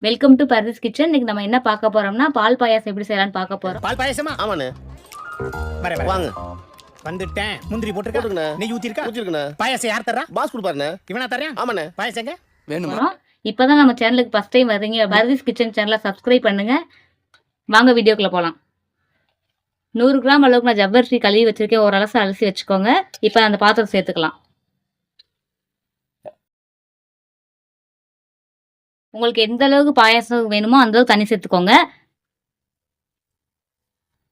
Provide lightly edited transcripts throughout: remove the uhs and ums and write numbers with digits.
Welcome to பர்தீஸ் kitchen. இன்னைக்கு நம்ம என்ன பார்க்க போறோம்னா பால் பாயாசம் எப்படி செய்யலாம்னு பார்க்க போறோம். பால் பாயசமா? ஆமாண்ணே. வரேன் வாங்க. வந்துட்டேன். முந்திரி போட்டுருக்கண்ணே. போட்டுருக்கா? நெய் ஊத்திருக்கா? ஊத்திருக்கண்ணே. பாயாசம் யார் தர்றா? பாஸ் கொடுப்பாருண்ணே. இவனா தர்றேன்? ஆமாண்ணே. பாயாசங்க வேணுமா? இப்பதான் நம்ம சேனலுக்கு ஃபர்ஸ்ட் டைம் வர்றீங்க, பர்தீஸ் கிச்சன் சேனலை சப்ஸ்கிரைப் பண்ணுங்க. வாங்க வீடியோக்குள்ள போலாம். 100 கிராம் அளவுக்கு நான் ஜவ்வரிசி கழுவி வச்சிருக்கேன். ஒரு அலசு அலசி வச்சுக்கோங்க. இப்போ அந்த பாத்திரம் சேர்த்துக்கலாம். உங்களுக்கு எந்த அளவுக்கு பாயாசம் வேணுமோ அந்த அளவுக்கு தண்ணி சேர்த்துக்கோங்க.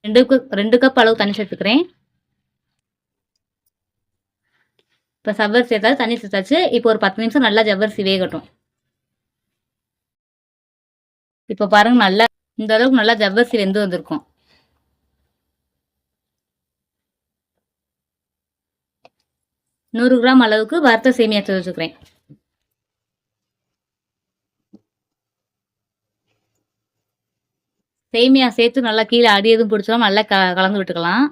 2 கப் அளவு தண்ணி சேர்த்துக்கிறேன். இப்போ ஜவ்வரிசி சேர்த்தாச்சு, தண்ணி சேர்த்தாச்சு. இப்போ ஒரு 10 நிமிஷம் நல்லா ஜவ்வரிசி வேகட்டும். இப்போ பாருங்க, நல்லா இந்த அளவுக்கு நல்லா ஜவ்வரிசி வெந்து வந்திருக்கும். நூறு கிராம் அளவுக்கு வறுத்த சேமியா எடுத்து வச்சுக்கிறேன். சேமியா சேர்த்து நல்லா கீழே அடி எதுவும் பிடிச்சாலும் நல்லா கலந்து விட்டுக்கலாம்.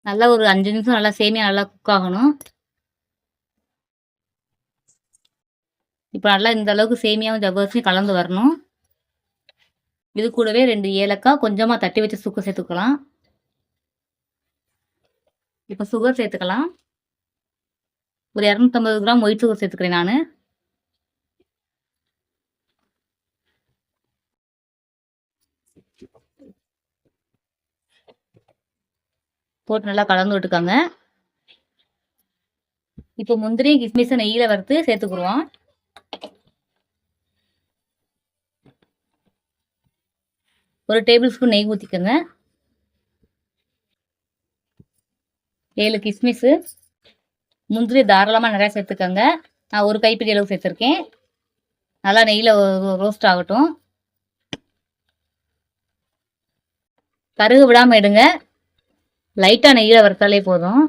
நல்லா ஒரு 5 நிமிஷம் நல்லா சேமியா நல்லா குக் ஆகணும். இப்போ நல்லா இந்த அளவுக்கு சேமியாவும் ஜவ்வரிசியும் கலந்து வரணும். இது கூடவே 2 ஏலக்காய் கொஞ்சமாக தட்டி வச்சு சுக்கு சேர்த்துக்கலாம். இப்போ சுகர் சேர்த்துக்கலாம். ஒரு 250 கிராம் ஒயிட் சுகர் சேர்த்துக்கிறேன் நான். போட்டு நல்லா கலந்து விட்டுக்காங்க. இப்போ முந்திரி கிஸ்மிஸை நெய்யில் வறுத்து சேர்த்துக்குருவோம். ஒரு டேபிள் ஸ்பூன் நெய் ஊற்றிக்கோங்க. 7 கிஸ்மிஸு, முந்திரி தாராளமாக நிறையா சேர்த்துக்கோங்க. நான் ஒரு கைப்பிடி அளவு சேர்த்துருக்கேன். நல்லா நெய்யில் ரோஸ்ட் ஆகட்டும். கருகு விடாமல் எடுங்க. லைட்டாக நெய்யில் வறுத்தாலே போதும்.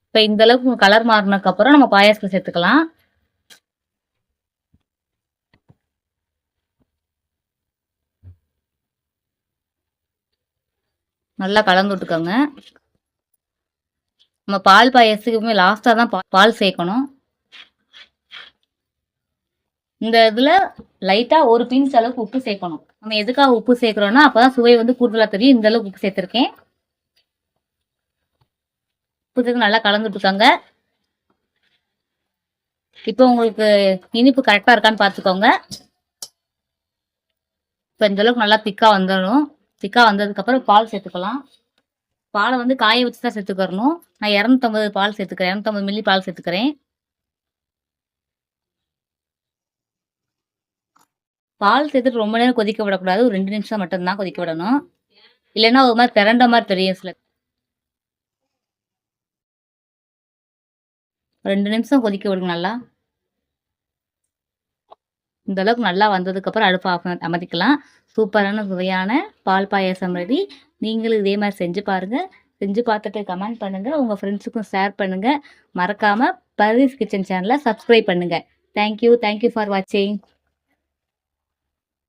இப்போ இந்த அளவுக்கு கலர் மாறினதுக்கப்புறம் நம்ம பாயாசத்தை சேர்த்துக்கலாம். நல்லா கலந்து விட்டுக்கோங்க. நம்ம பால் பாயாசத்துக்குமே லாஸ்ட்டாக தான் பால் சேர்க்கணும். இந்த இதில் லைட்டாக ஒரு பிஞ்ச் அளவுக்கு உப்பு சேர்க்கணும். நம்ம எதுக்காக உப்பு சேர்க்குறோன்னா அப்போ தான் சுவை வந்து கூடுதலாக தெரியும். இந்த அளவுக்கு உப்பு சேர்த்துருக்கேன். உப்பு சேர்த்து நல்லா கலந்து விட்டுக்கோங்க. இப்போ உங்களுக்கு இனிப்பு கரெக்டாக இருக்கான்னு பார்த்துக்கோங்க. இப்போ இந்த அளவுக்கு நல்லா திக்காக வந்துடும். திக்காக வந்ததுக்கப்புறம் பால் சேர்த்துக்கலாம். பாலை வந்து காய வச்சு தான் சேர்த்துக்கிறணும். நான் 250 பால் சேர்த்துக்கிறேன். 250 மில்லி பால் சேர்த்துக்கிறேன். பால் சேர்த்துட்டு ரொம்ப நேரம் கொதிக்க விடக்கூடாது. ஒரு 2 நிமிஷம் மட்டும்தான் கொதிக்க விடணும். இல்லைன்னா ஒரு மாதிரி திரண்ட மாதிரி தெரியும். சில 2 நிமிஷம் கொதிக்க விடுங்க நல்லா. இந்த அளவுக்கு நல்லா வந்ததுக்கப்புறம் அடுப்பு அமர்த்திக்கலாம். சூப்பரான சுவையான பால் பாயாசம் ரெடி. நீங்களும் இதே மாதிரி செஞ்சு பாருங்கள். செஞ்சு பார்த்துட்டு கமெண்ட் பண்ணுங்கள். உங்கள் ஃப்ரெண்ட்ஸுக்கும் ஷேர் பண்ணுங்கள். மறக்காமல் பர்தீஸ் கிச்சன் சேனலை சப்ஸ்கிரைப் பண்ணுங்கள். தேங்க்யூ ஃபார் வாட்சிங்.